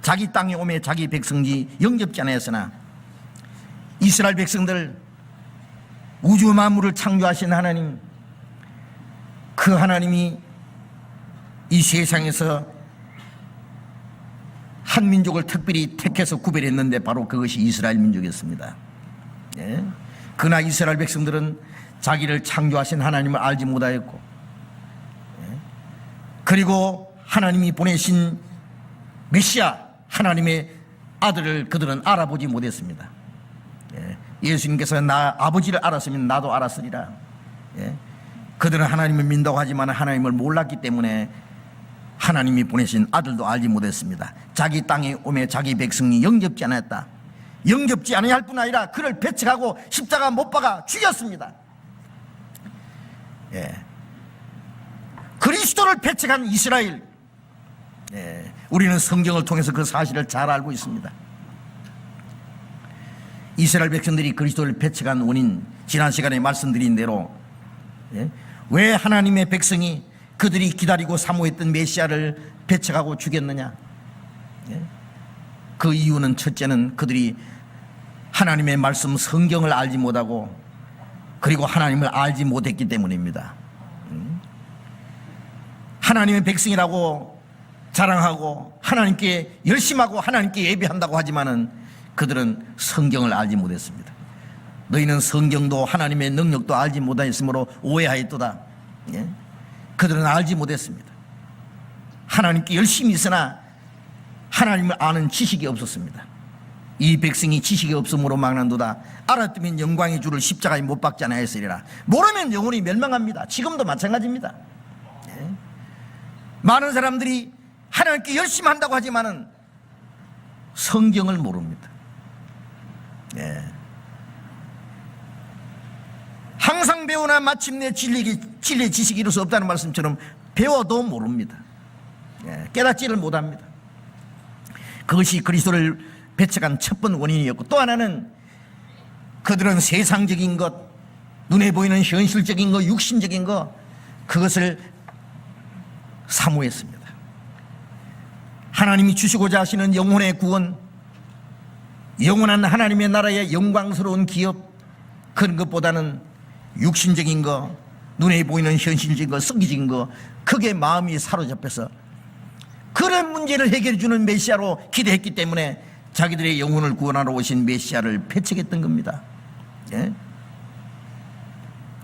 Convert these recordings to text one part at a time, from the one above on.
자기 땅에 오매 자기 백성이 영접지 않았으나 이스라엘 백성들, 우주 만물을 창조하신 하나님, 그 하나님이 이 세상에서 한 민족을 특별히 택해서 구별했는데 바로 그것이 이스라엘 민족이었습니다. 예? 그러나 이스라엘 백성들은 자기를 창조하신 하나님을 알지 못하였고, 예? 그리고 하나님이 보내신 메시아 하나님의 아들을 그들은 알아보지 못했습니다. 예? 예수님께서 나 아버지를 알았으면 나도 알았으리라. 예? 그들은 하나님을 믿는다고 하지만 하나님을 몰랐기 때문에 하나님이 보내신 아들도 알지 못했습니다. 자기 땅에 오매 자기 백성이 영접지 않았다. 영접지 아니할 뿐 아니라 그를 배척하고 십자가 못 박아 죽였습니다. 예. 그리스도를 배척한 이스라엘, 예. 우리는 성경을 통해서 그 사실을 잘 알고 있습니다. 이스라엘 백성들이 그리스도를 배척한 원인, 지난 시간에 말씀드린 대로, 예. 왜 하나님의 백성이 그들이 기다리고 사모했던 메시아를 배척하고 죽였느냐? 예? 그 이유는 첫째는 그들이 하나님의 말씀 성경을 알지 못하고 그리고 하나님을 알지 못했기 때문입니다. 하나님의 백성이라고 자랑하고 하나님께 열심하고 하나님께 예배한다고 하지만은 그들은 성경을 알지 못했습니다. 너희는 성경도 하나님의 능력도 알지 못하였으므로 오해하였도다. 예? 그들은 알지 못했습니다. 하나님께 열심히 있으나 하나님을 아는 지식이 없었습니다. 이 백성이 지식이 없음으로 망한도다. 알았으면 영광의 주를 십자가에 못 박지 아니하였으리라. 모르면 영혼이 멸망합니다. 지금도 마찬가지입니다. 예? 많은 사람들이 하나님께 열심히 한다고 하지만은 성경을 모릅니다. 예. 항상 배우나 마침내 진리의 지식이 이룰 수 없다는 말씀처럼 배워도 모릅니다. 예, 깨닫지를 못합니다. 그것이 그리스도를 배척한 첫 번째 원인이었고, 또 하나는 그들은 세상적인 것, 눈에 보이는 현실적인 것, 육신적인 것, 그것을 사모했습니다. 하나님이 주시고자 하시는 영혼의 구원, 영원한 하나님의 나라의 영광스러운 기업, 그런 것보다는 육신적인 거, 눈에 보이는 현실적인 거, 성기적인 거, 그게 마음이 사로잡혀서 그런 문제를 해결해 주는 메시아로 기대했기 때문에 자기들의 영혼을 구원하러 오신 메시아를 배척했던 겁니다. 예?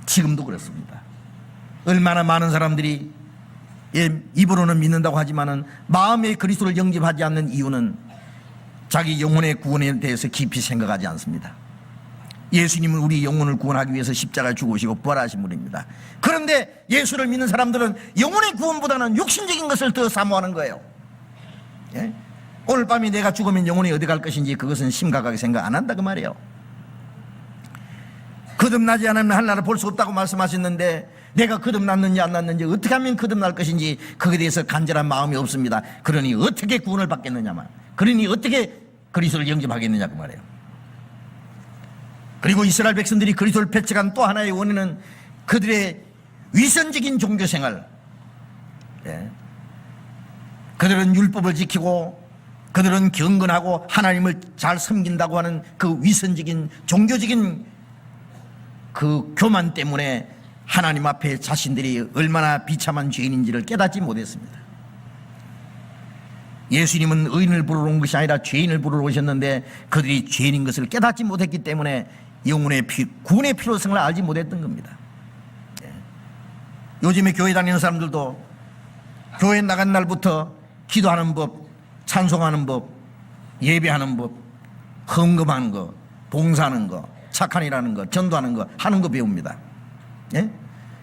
지금도 그렇습니다. 얼마나 많은 사람들이 입으로는 믿는다고 하지만은 마음에 그리스도를 영접하지 않는 이유는 자기 영혼의 구원에 대해서 깊이 생각하지 않습니다. 예수님은 우리 영혼을 구원하기 위해서 십자가에 죽으시고 부활하신 분입니다. 그런데 예수를 믿는 사람들은 영혼의 구원보다는 육신적인 것을 더 사모하는 거예요. 예? 오늘 밤에 내가 죽으면 영혼이 어디 갈 것인지 그것은 심각하게 생각 안 한다 그 말이에요. 거듭나지 않으면 하나님을 볼 수 없다고 말씀하셨는데 내가 거듭났는지 안 났는지 어떻게 하면 거듭날 것인지 거기에 대해서 간절한 마음이 없습니다. 그러니 어떻게 구원을 받겠느냐만, 그러니 어떻게 그리스도를 영접하겠느냐 그 말이에요. 그리고 이스라엘 백성들이 그리스도를 배척한 또 하나의 원인은 그들의 위선적인 종교생활. 예. 그들은 율법을 지키고 그들은 경건하고 하나님을 잘 섬긴다고 하는 그 위선적인 종교적인 그 교만 때문에 하나님 앞에 자신들이 얼마나 비참한 죄인인지를 깨닫지 못했습니다. 예수님은 의인을 부르러 온 것이 아니라 죄인을 부르러 오셨는데 그들이 죄인인 것을 깨닫지 못했기 때문에 영혼의 구원의 필요성을 알지 못했던 겁니다. 예. 요즘에 교회 다니는 사람들도 교회 나간 날부터 기도하는 법, 찬송하는 법, 예배하는 법, 헌금하는 거, 봉사하는 거, 착한 일하는 거, 전도하는 거 하는 거 배웁니다. 예?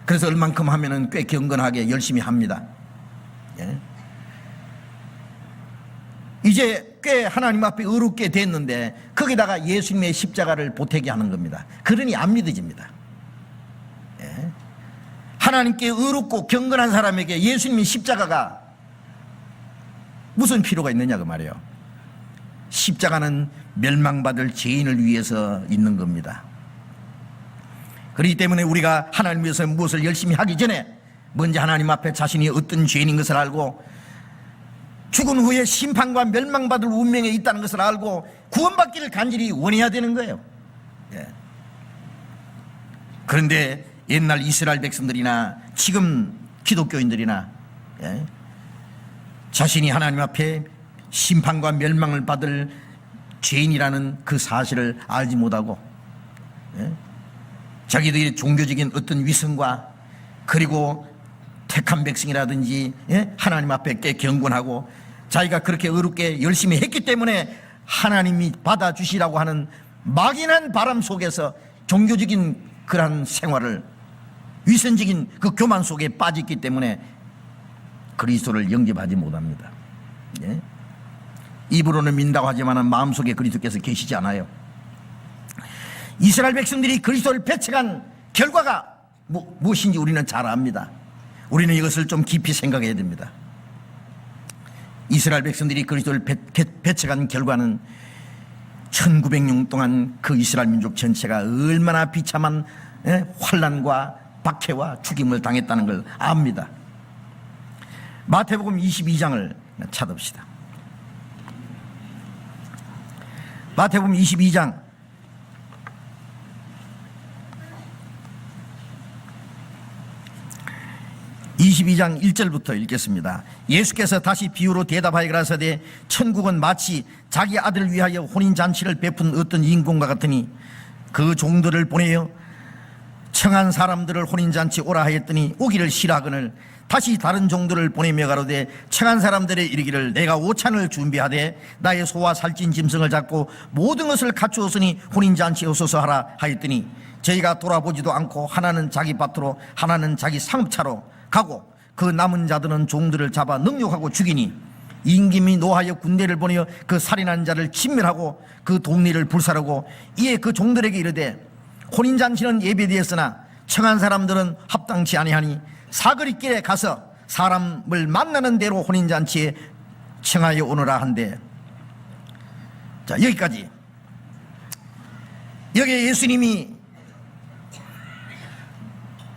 그래서 얼만큼 하면은 꽤 경건하게 열심히 합니다. 예? 이제 꽤 하나님 앞에 의롭게 됐는데 거기다가 예수님의 십자가를 보태게 하는 겁니다. 그러니 안 믿어집니다. 예? 하나님께 의롭고 경건한 사람에게 예수님의 십자가가 무슨 필요가 있느냐 그 말이에요. 십자가는 멸망받을 죄인을 위해서 있는 겁니다. 그렇기 때문에 우리가 하나님 위해서 무엇을 열심히 하기 전에 먼저 하나님 앞에 자신이 어떤 죄인인 것을 알고 죽은 후에 심판과 멸망받을 운명에 있다는 것을 알고 구원받기를 간절히 원해야 되는 거예요. 예. 그런데 옛날 이스라엘 백성들이나 지금 기독교인들이나 자신이 하나님 앞에 심판과 멸망을 받을 죄인이라는 그 사실을 알지 못하고 자기들의 종교적인 어떤 위선과 그리고 택한 백성이라든지 하나님 앞에 꽤 경건하고 자기가 그렇게 의롭게 열심히 했기 때문에 하나님이 받아주시라고 하는 막연한 바람 속에서 종교적인 그러한 생활을 위선적인 그 교만 속에 빠졌기 때문에 그리스도를 영접하지 못합니다. 입으로는 믿는다고 하지만 마음속에 그리스도께서 계시지 않아요. 이스라엘 백성들이 그리스도를 배척한 결과가 무엇인지 우리는 잘 압니다. 우리는 이것을 좀 깊이 생각해야 됩니다. 이스라엘 백성들이 그리스도를 배척한 결과는 1900년 동안 그 이스라엘 민족 전체가 얼마나 비참한 환난과 박해와 죽임을 당했다는 걸 압니다. 마태복음 22장을 찾읍시다. 마태복음 22장 1절부터 읽겠습니다. 예수께서 다시 비유로 대답하여 가라사대 천국은 마치 자기 아들을 위하여 혼인잔치를 베푼 어떤 임금과 같으니 그 종들을 보내어 청한 사람들을 혼인잔치 오라 하였더니 오기를 싫어하거늘 다시 다른 종들을 보내며 가로되 청한 사람들의 이르기를 내가 오찬을 준비하되 나의 소와 살찐 짐승을 잡고 모든 것을 갖추었으니 혼인잔치에 오소서 하라 하였더니 저희가 돌아보지도 않고 하나는 자기 밭으로 하나는 자기 상업차로 가고 그 남은 자들은 종들을 잡아 능욕하고 죽이니 임금이 노하여 군대를 보내어 그 살인한 자를 진멸하고 그 동리를 불살하고 이에 그 종들에게 이르되 혼인잔치는 예배되었으나 청한 사람들은 합당치 아니하니 사거리길에 가서 사람을 만나는 대로 혼인잔치에 청하여 오너라 한대. 자, 여기까지. 여기에 예수님이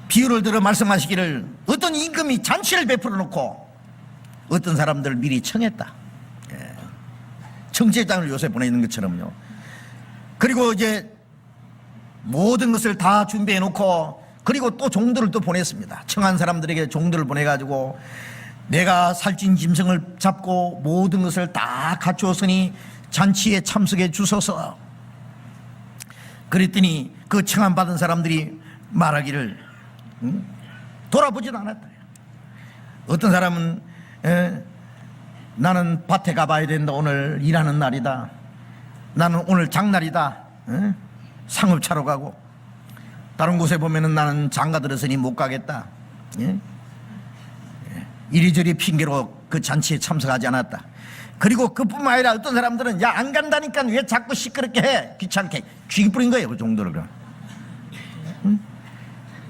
비유를 들어 말씀하시기를 어떤 임금이 잔치를 베풀어 놓고 어떤 사람들을 미리 청했다. 청제장을 요새 보내는 것처럼요. 그리고 이제 모든 것을 다 준비해 놓고 그리고 또 종들을 또 보냈습니다. 청한 사람들에게 종들을 보내가지고 내가 살찐 짐승을 잡고 모든 것을 다 갖추었으니 잔치에 참석해 주소서. 그랬더니 그 청한 받은 사람들이 말하기를 돌아보지도 않았다. 어떤 사람은 나는 밭에 가봐야 된다. 오늘 일하는 날이다. 나는 오늘 장날이다. 상업차로 가고 다른 곳에 보면은 나는 장가 들었으니 못 가겠다. 이리저리 핑계로 그 잔치에 참석하지 않았다. 그리고 그뿐만 아니라 어떤 사람들은 야 안 간다니까 왜 자꾸 시끄럽게 해 귀찮게 쥐기 뿌린 거예요. 그 정도를.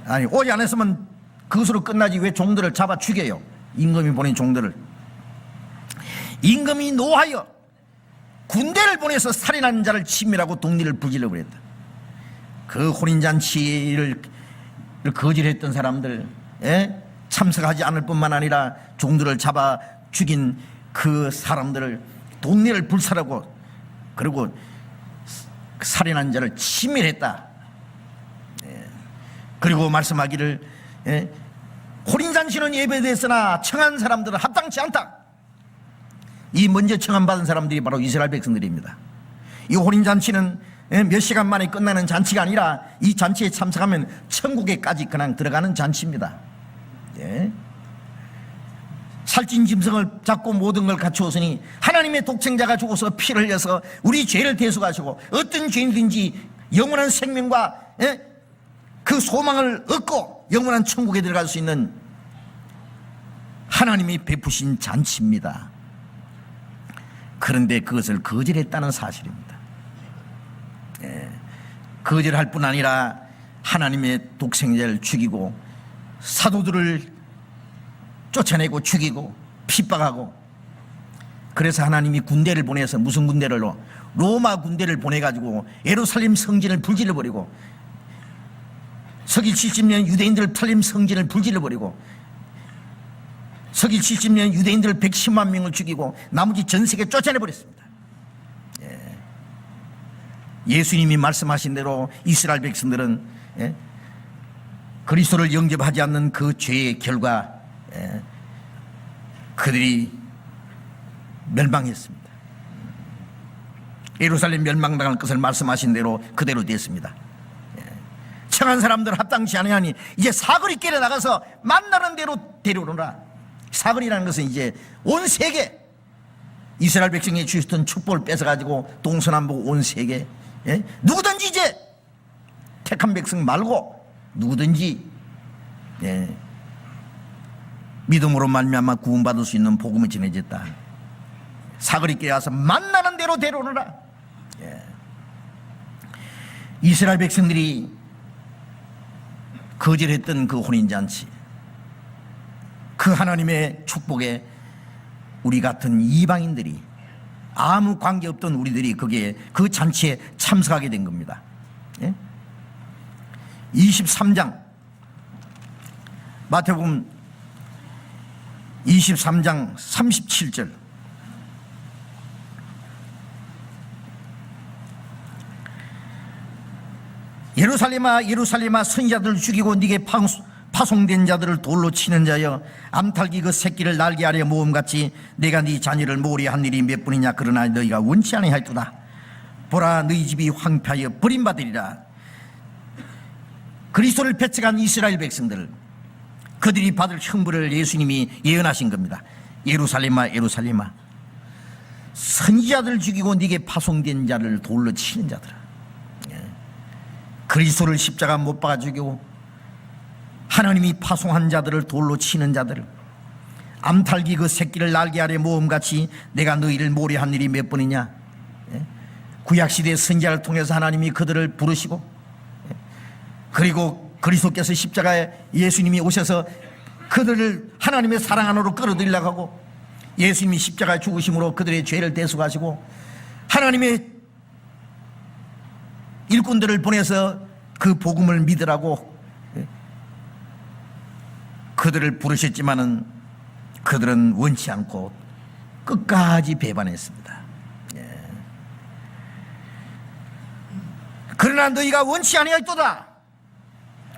아니 오지 않았으면 그것으로 끝나지 왜 종들을 잡아 죽여요. 임금이 보낸 종들을. 임금이 노하여 군대를 보내서 살인한 자를 치밀하고 동리를 불질러 버렸다. 그 혼인잔치를 거절했던 사람들, 참석하지 않을 뿐만 아니라 종들을 잡아 죽인 그 사람들을 동리를 불살하고 그리고 살인한 자를 치밀했다. 그리고 말씀하기를 혼인잔치는 예배됐으나 청한 사람들은 합당치 않다. 이 먼저 청함받은 사람들이 바로 이스라엘 백성들입니다. 이 혼인잔치는 몇 시간 만에 끝나는 잔치가 아니라 이 잔치에 참석하면 천국에까지 그냥 들어가는 잔치입니다. 살찐 짐승을 잡고 모든 걸 갖추었으니 하나님의 독생자가 죽어서 피를 흘려서 우리 죄를 대속하시고 어떤 죄인든지 영원한 생명과 그 소망을 얻고 영원한 천국에 들어갈 수 있는 하나님이 베푸신 잔치입니다. 그런데 그것을 거절했다는 사실입니다. 거절할 뿐 아니라 하나님의 독생자를 죽이고 사도들을 쫓아내고 죽이고 핍박하고 그래서 하나님이 군대를 보내서 무슨 군대를 로마 군대를 보내가지고 예루살렘 성전을 불질러버리고 서기 70년 유대인들 탈림 성전을 불질러버리고 서기 70년 유대인들 110만 명을 죽이고 나머지 전 세계 쫓아내버렸습니다. 예수님이 말씀하신 대로 이스라엘 백성들은 그리스도를 영접하지 않는 그 죄의 결과 그들이 멸망했습니다. 예루살렘 멸망당할 것을 말씀하신 대로 그대로 됐습니다. 청한 사람들 합당치 아니하니 이제 사거리길에 나가서 만나는 대로 데려오라. 사거리라는 것은 이제 온 세계, 이스라엘 백성이 주셨던 축복을 뺏어가지고 동서남북 온 세계, 누구든지 이제 택한 백성 말고 누구든지 믿음으로 말미암아 구원받을 수 있는 복음이 전해졌다. 사거리길에 와서 만나는 대로 데려오라. 이스라엘 백성들이 거절했던 그 혼인잔치, 그 하나님의 축복에 우리 같은 이방인들이, 아무 관계없던 우리들이 거기에 그 잔치에 참석하게 된 겁니다. 23장 마태복음 23장 37절, 예루살렘아 예루살렘아 선지자들을 죽이고 네게 파송된 자들을 돌로 치는 자여, 암탉이 그 새끼를 날개 아래 모음같이 내가 네 자녀를 모으려 한 일이 몇 분이냐. 그러나 너희가 원치 아니하였도다. 보라, 너희 집이 황폐하여 버림받으리라. 그리스도를 배척한 이스라엘 백성들, 그들이 받을 형벌을 예수님이 예언하신 겁니다. 예루살렘아 예루살렘아 선지자들을 죽이고 네게 파송된 자를 돌로 치는 자들아. 그리스도를 십자가 못 박아 죽이고 하나님이 파송한 자들을 돌로 치는 자들, 암탉이 그 새끼를 날개 아래 모음같이 내가 너희를 모려 한 일이 몇 번이냐. 구약시대 선지자를 통해서 하나님이 그들을 부르시고, 그리고 그리스도께서 십자가에 예수님이 오셔서 그들을 하나님의 사랑 안으로 끌어들이려고 하고, 예수님이 십자가에 죽으심으로 그들의 죄를 대속하시고 하나님의 일꾼들을 보내서 그 복음을 믿으라고 그들을 부르셨지만은 그들은 원치 않고 끝까지 배반했습니다. 그러나 너희가 원치 아니하였도다.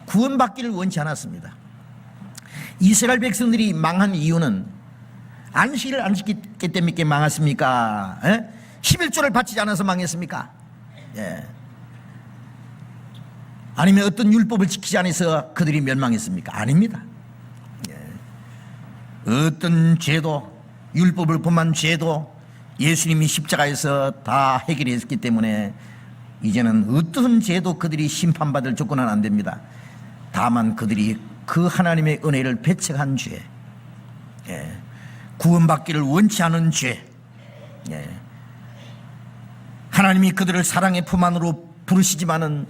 구원받기를 원치 않았습니다. 이스라엘 백성들이 망한 이유는 안식일을 안 지켰기 때문에 망했습니까? 11조를 바치지 않아서 망했습니까? 아니면 어떤 율법을 지키지 않아서 그들이 멸망했습니까? 아닙니다. 어떤 죄도, 율법을 범한 죄도 예수님이 십자가에서 다 해결했기 때문에 이제는 어떤 죄도 그들이 심판받을 조건은 안 됩니다. 다만 그들이 그 하나님의 은혜를 배척한 죄, 구원받기를 원치 않은 죄, 하나님이 그들을 사랑의 품 안으로 부르시지만은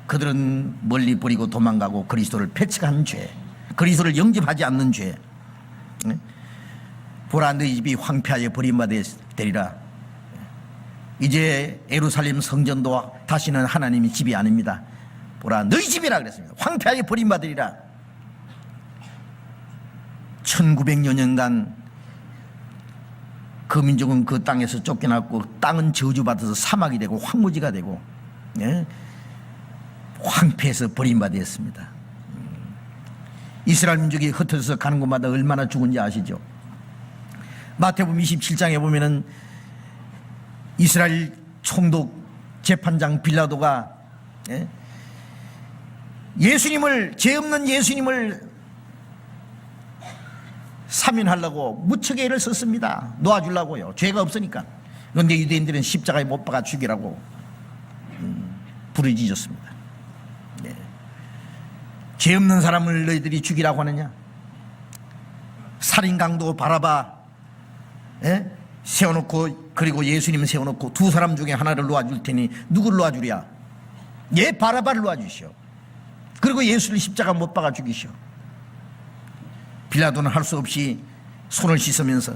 그들은 멀리 버리고 도망가고 그리스도를 배척한 죄, 그리스도를 영접하지 않는 죄. 보라, 너희 집이 황폐하여 버림받으리라. 이제 예루살렘 성전도 다시는 하나님의 집이 아닙니다. 보라, 너희 집이라 그랬습니다. 황폐하여 버림받으리라. 1900여 년간 그 민족은 그 땅에서 쫓겨났고 땅은 저주받아서 사막이 되고 황무지가 되고 황폐해서 버림받았습니다. 이스라엘 민족이 흩어져서 가는 곳마다 얼마나 죽은지 아시죠? 마태복음 27장에 보면은 이스라엘 총독 재판장 빌라도가 예수님을, 죄 없는 예수님을 사면하려고 무척의 애를 썼습니다. 놓아주려고요. 죄가 없으니까. 그런데 유대인들은 십자가에 못 박아 죽이라고 부르짖었습니다. 죄 없는 사람을 너희들이 죽이라고 하느냐? 살인 강도 바라바 세워놓고, 그리고 예수님을 세워놓고 두 사람 중에 하나를 놓아줄 테니 누구를 놓아주랴? 바라바를 놓아주시오. 그리고 예수를 십자가 못 박아 죽이시오. 빌라도는 할 수 없이 손을 씻으면서,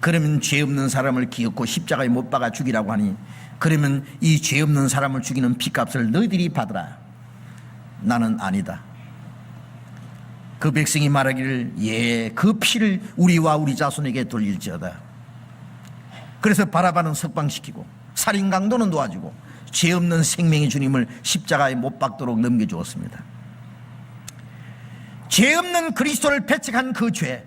그러면 죄 없는 사람을 기었고 십자가에 못 박아 죽이라고 하니, 그러면 이 죄 없는 사람을 죽이는 피값을 너희들이 받으라. 나는 아니다. 그 백성이 말하기를 예, 그 피를 우리와 우리 자손에게 돌릴지어다. 그래서 바라바는 석방시키고 살인 강도는 도와주고 죄 없는 생명의 주님을 십자가에 못 박도록 넘겨주었습니다. 죄 없는 그리스도를 배척한 그 죄,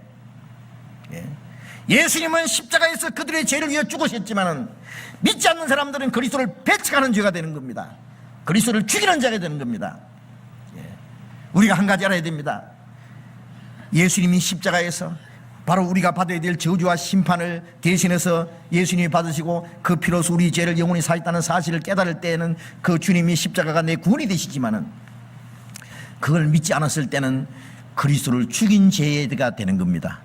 예수님은 십자가에서 그들의 죄를 위해 죽으셨지만 믿지 않는 사람들은 그리스도를 배척하는 죄가 되는 겁니다. 그리스도를 죽이는 자가 되는 겁니다. 우리가 한 가지 알아야 됩니다. 예수님이 십자가에서 바로 우리가 받아야 될 저주와 심판을 대신해서 예수님이 받으시고 그 피로서 우리 죄를 영원히 사했다는 사실을 깨달을 때에는 그 주님이 십자가가 내 구원이 되시지만은 그걸 믿지 않았을 때는 그리스도를 죽인 죄가 되는 겁니다.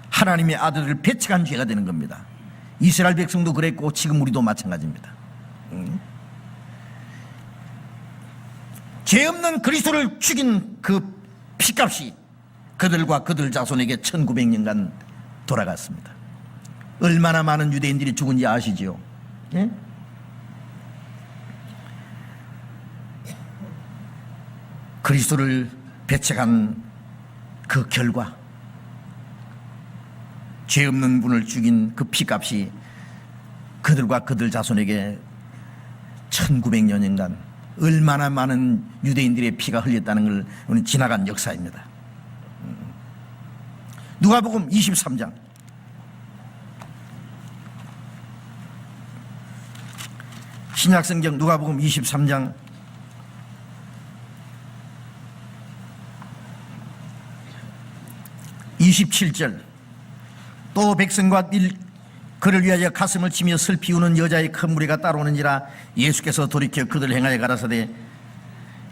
하나님의 아들을 배척한 죄가 되는 겁니다. 이스라엘 백성도 그랬고 지금 우리도 마찬가지입니다. 죄 없는 그리스도를 죽인 그 피값이 그들과 그들 자손에게 1900년간 돌아갔습니다. 얼마나 많은 유대인들이 죽은지 아시죠? 예? 그리스도를 배척한 그 결과 죄 없는 분을 죽인 그 피값이 그들과 그들 자손에게 1900년간 얼마나 많은 유대인들의 피가 흘렸다는 걸 지나간 역사입니다. 누가복음 23장 신약성경 누가복음 23장 27절 또 백성과 그를 위하여 가슴을 치며 슬피 우는 여자의 큰 무리가 따라오는지라 예수께서 돌이켜 그들을 향하여 가라사대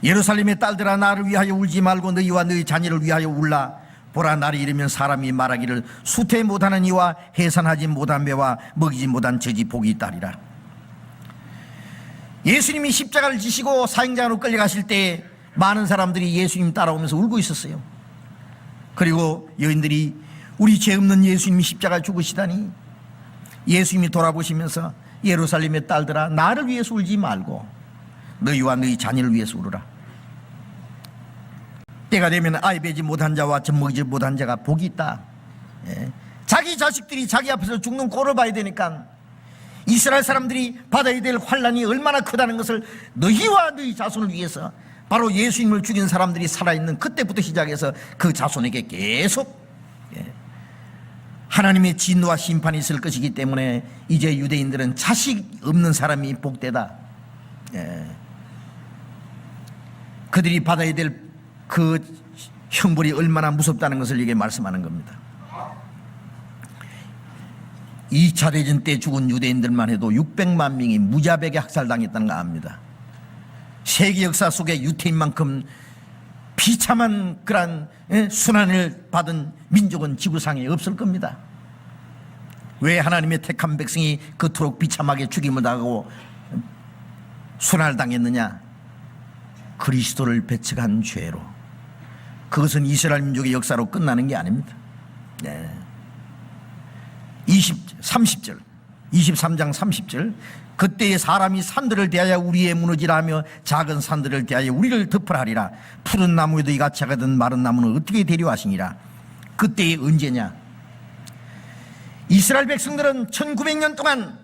예루살렘의 딸들아 나를 위하여 울지 말고 너희와 너희 자녀를 위하여 울라. 보라 날이 이르면 사람이 말하기를 수태 못하는 이와 해산하지 못한 배와 먹이지 못한 젖이 복이 있다리라. 예수님이 십자가를 지시고 사형장으로 끌려가실 때 많은 사람들이 예수님 따라오면서 울고 있었어요. 그리고 여인들이 우리 죄 없는 예수님이 십자가에 죽으시다니. 예수님이 돌아보시면서 예루살렘의 딸들아 나를 위해서 울지 말고 너희와 너희 자녀를 위해서 울으라. 때가 되면 아이 베지 못한 자와 젖 먹이지 못한 자가 복이 있다. 자기 자식들이 자기 앞에서 죽는 꼴을 봐야 되니까 이스라엘 사람들이 받아야 될 환난이 얼마나 크다는 것을 너희와 너희 자손을 위해서 바로 예수님을 죽인 사람들이 살아있는 그때부터 시작해서 그 자손에게 계속 하나님의 진노와 심판이 있을 것이기 때문에 이제 유대인들은 자식 없는 사람이 복되다. 그들이 받아야 될 그 형벌이 얼마나 무섭다는 것을 이게 말씀하는 겁니다. 2차 대전 때 죽은 유대인들만 해도 600만 명이 무자백에 학살당했다는 거 압니다. 세계 역사 속에 유태인만큼 비참한 그런 순환을 받은 민족은 지구상에 없을 겁니다. 왜 하나님의 택한 백성이 그토록 비참하게 죽임을 당하고 순환을 당했느냐? 그리스도를 배척한 죄로. 그것은 이스라엘 민족의 역사로 끝나는 게 아닙니다. 30절 23장 30절 그때의 사람이 산들을 대하여 우리의 무너지라 하며 작은 산들을 대하여 우리를 덮으라리라. 푸른 나무에도 이같이 하거든 마른 나무는 어떻게 데려하시니라. 그때의 언제냐? 이스라엘 백성들은 1900년 동안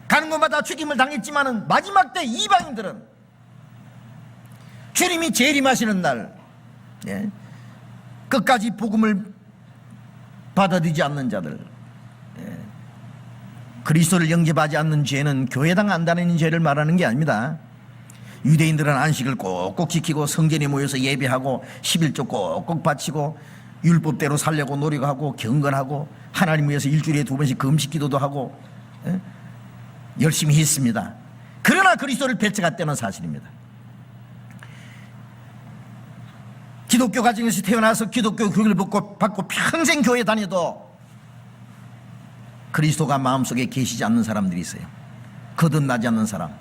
가는 곳마다 죽임을 당했지만은 마지막 때 이방인들은 주님이 재림하시는 날 끝까지 복음을 받아들이지 않는 자들, 그리스도를 영접하지 않는 죄는 교회당 안 다니는 죄를 말하는 게 아닙니다. 유대인들은 안식을 꼭꼭 지키고 성전에 모여서 예배하고 11조 꼭꼭 바치고 율법대로 살려고 노력하고 경건하고 하나님 위해서 일주일에 2번씩 금식 기도도 하고 열심히 했습니다. 그러나 그리스도를 배척했다는 사실입니다. 기독교 가정에서 태어나서 기독교 교육을 받고 평생 교회 다녀도 그리스도가 마음속에 계시지 않는 사람들이 있어요. 거듭나지 않는 사람,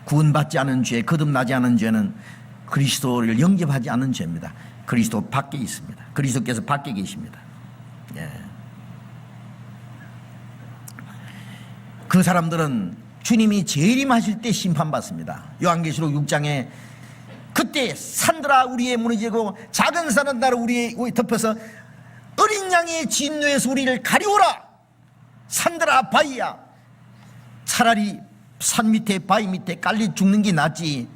구원받지 않은 죄, 거듭나지 않은 죄는 그리스도를 영접하지 않는 죄입니다. 그리스도 밖에 있습니다. 그리스도께서 밖에 계십니다. 그 사람들은 주님이 재림하실 때 심판받습니다. 요한계시록 6장에 그때 산들아 우리의 무너지고 작은 산들아 우리의 덮어서 어린 양의 진노에서 우리를 가리우라. 산들아 바위야, 차라리 산 밑에 바위 밑에 깔리 죽는 게 낫지.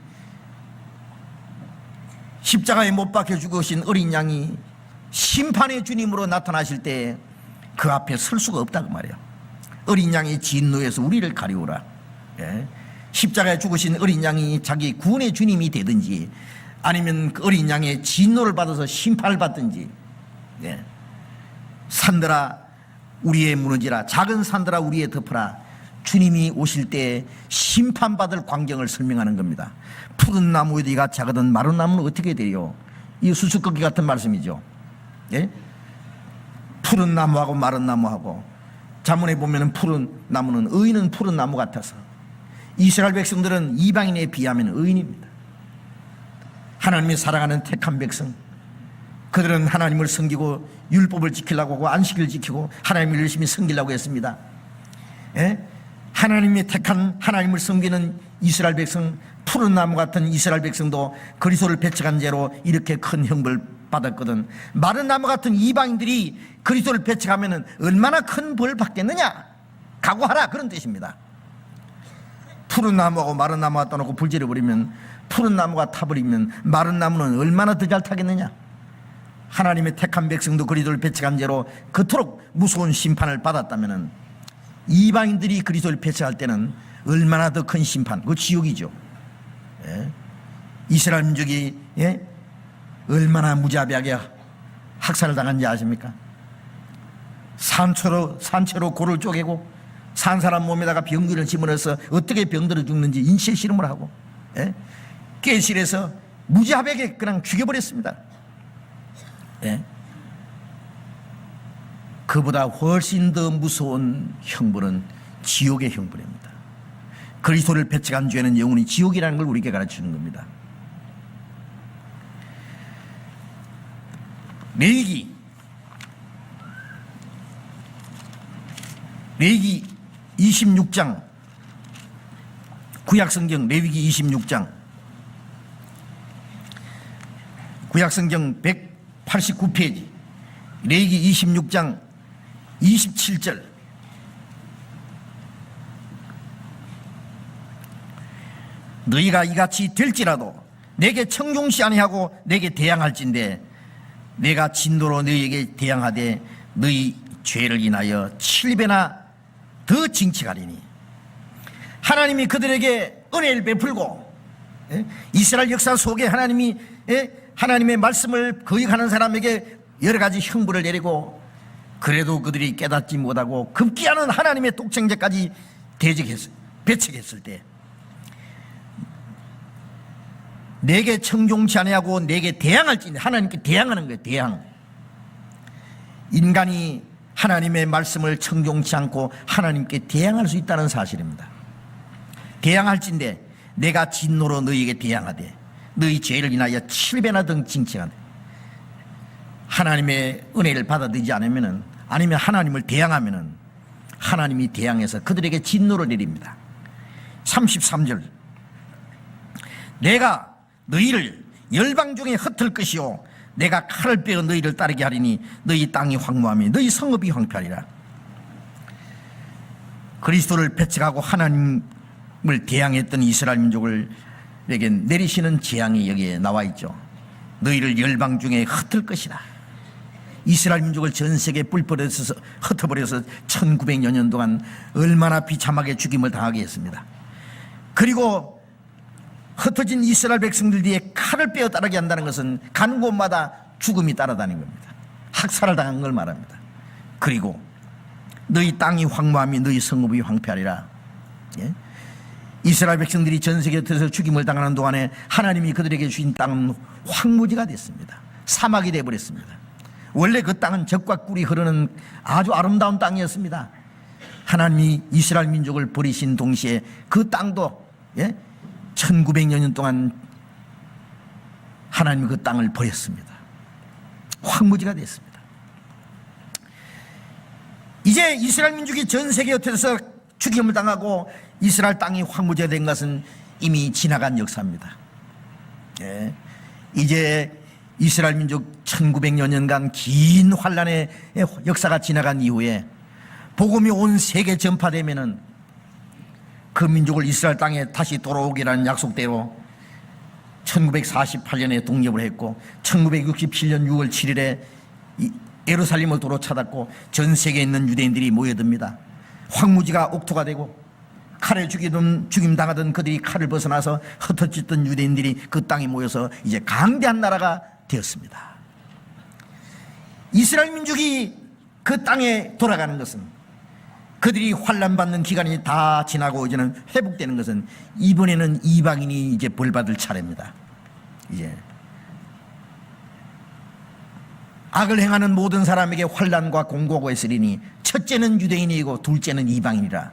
십자가에 못 박혀 죽으신 어린 양이 심판의 주님으로 나타나실 때 그 앞에 설 수가 없다 그 말이야. 어린 양의 진노에서 우리를 가리우라. 예? 십자가에 죽으신 어린 양이 자기 구원의 주님이 되든지 아니면 그 어린 양의 진노를 받아서 심판을 받든지, 예? 산들아 우리의 무너지라, 작은 산들아 우리의 덮어라. 주님이 오실 때 심판받을 광경을 설명하는 겁니다. 푸른 나무에 네가 작거든 마른 나무는 어떻게 돼요? 이 수수께끼 같은 말씀이죠. 예? 푸른 나무하고 마른 나무하고, 자문에 보면 푸른 나무는, 의인은 푸른 나무 같아서, 이스라엘 백성들은 이방인에 비하면 의인입니다. 하나님이 사랑하는 택한 백성, 그들은 하나님을 섬기고 율법을 지키려고 하고 안식을 지키고 하나님을 열심히 섬기려고 했습니다. 예? 하나님이 택한 하나님을 섬기는 이스라엘 백성, 푸른 나무 같은 이스라엘 백성도 그리스도를 배척한 죄로 이렇게 큰 형벌 받았거든. 마른 나무 같은 이방인들이 그리스도를 배척하면 얼마나 큰 벌 받겠느냐, 각오하라, 그런 뜻입니다. 푸른 나무하고 마른 나무가 떠놓고 불질러 버리면, 푸른 나무가 타버리면 마른 나무는 얼마나 더 잘 타겠느냐. 하나님의 택한 백성도 그리스도를 배척한 죄로 그토록 무서운 심판을 받았다면 이방인들이 그리스도를 배척할 때는 얼마나 더 큰 심판, 그 지옥이죠. 예? 이스라엘 민족이, 예? 얼마나 무자비하게 학살을 당한지 아십니까? 산채로 고를 쪼개고 산 사람 몸에다가 병기를 집어넣어서 어떻게 병들어 죽는지 인체 실험을 하고, 예? 깨실에서 무자비하게 그냥 죽여버렸습니다. 예? 그보다 훨씬 더 무서운 형벌은 지옥의 형벌입니다. 그리스도를 배척한 죄는 영원히 지옥이라는 걸 우리에게 가르치는 겁니다. 레위기 26장, 구약성경 레위기 26장, 구약성경 189페이지, 레위기 26장 27절. 너희가 이같이 될지라도 내게 청종시 아니하고 내게 대항할진대 내가 진노로 너희에게 대항하되 너희 죄를 인하여 7배나 더 징책하리니. 하나님이 그들에게 은혜를 베풀고, 이스라엘 역사 속에 하나님이, 하나님의 말씀을 거역하는 사람에게 여러 가지 형벌을 내리고, 그래도 그들이 깨닫지 못하고 급기야는 하나님의 독생자까지 배척했을 때 내게 청종치 아니하고 내게 대항할지, 하나님께 대항하는 거예요. 대항. 인간이 하나님의 말씀을 청종치 않고 하나님께 대항할 수 있다는 사실입니다. 대항할진대 내가 진노로 너희에게 대항하되 너희 죄를 인하여 7배나 더 징책하되. 하나님의 은혜를 받아들이지 않으면, 아니면 하나님을 대항하면 하나님이 대항해서 그들에게 진노를 내립니다. 33절. 내가 너희를 열방 중에 흩을 것이요 내가 칼을 빼어 너희를 따르게 하리니 너희 땅이 황무하며 너희 성읍이 황폐하리라. 그리스도를 배척하고 하나님을 대항했던 이스라엘 민족을에게 내리시는 재앙이 여기에 나와 있죠. 너희를 열방 중에 흩을 것이다. 이스라엘 민족을 전 세계에 뿔뿔해서 흩어버려서 1900여 년 동안 얼마나 비참하게 죽임을 당하게 했습니다. 그리고 흩어진 이스라엘 백성들 뒤에 칼을 빼어 따르게 한다는 것은 가는 곳마다 죽음이 따라다닌 겁니다. 학살을 당한 걸 말합니다. 그리고 너희 땅이 황무하며 너희 성읍이 황폐하리라. 예? 이스라엘 백성들이 전 세계에 흩어져서 죽임을 당하는 동안에 하나님이 그들에게 주신 땅은 황무지가 됐습니다. 사막이 되어버렸습니다. 원래 그 땅은 젖과 꿀이 흐르는 아주 아름다운 땅이었습니다. 하나님이 이스라엘 민족을 버리신 동시에 그 땅도, 예? 1900여 년 동안 하나님이 그 땅을 버렸습니다. 황무지가 됐습니다. 이제 이스라엘 민족이 전 세계에 흩어져서 죽임을 당하고 이스라엘 땅이 황무지가 된 것은 이미 지나간 역사입니다. 예. 이제 이스라엘 민족 1900여 년간 긴 환란의 역사가 지나간 이후에 복음이 온 세계 전파되면은 그 민족을 이스라엘 땅에 다시 돌아오기라는 약속대로 1948년에 독립을 했고 1967년 6월 7일에 예루살렘을 도로 찾았고 전 세계에 있는 유대인들이 모여듭니다. 황무지가 옥토가 되고 칼에 죽임 당하던 그들이 칼을 벗어나서 흩어졌던 유대인들이 그 땅에 모여서 이제 강대한 나라가 되었습니다. 이스라엘 민족이 그 땅에 돌아가는 것은, 그들이 환난받는 기간이 다 지나고 이제는 회복되는 것은, 이번에는 이방인이 이제 벌받을 차례입니다. 이제 악을 행하는 모든 사람에게 환난과 공고가 있으리니 첫째는 유대인이고 둘째는 이방인이라.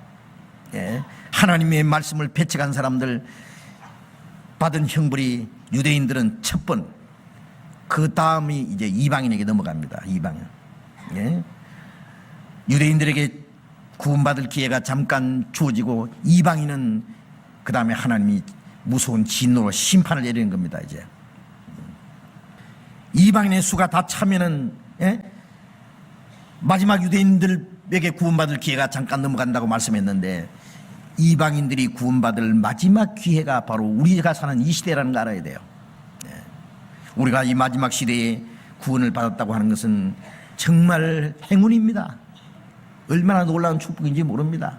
예. 하나님의 말씀을 배척한 사람들 받은 형벌이, 유대인들은 첫 번, 그 다음이 이제 이방인에게 넘어갑니다. 이방인. 예. 유대인들에게 구원받을 기회가 잠깐 주어지고 이방인은 그 다음에 하나님이 무서운 진노로 심판을 내리는 겁니다. 이제 이방인의 수가 다 차면은, 예? 마지막 유대인들에게 구원받을 기회가 잠깐 넘어간다고 말씀했는데, 이방인들이 구원받을 마지막 기회가 바로 우리가 사는 이 시대라는 걸 알아야 돼요. 예. 우리가 이 마지막 시대에 구원을 받았다고 하는 것은 정말 행운입니다. 얼마나 놀라운 축복인지 모릅니다.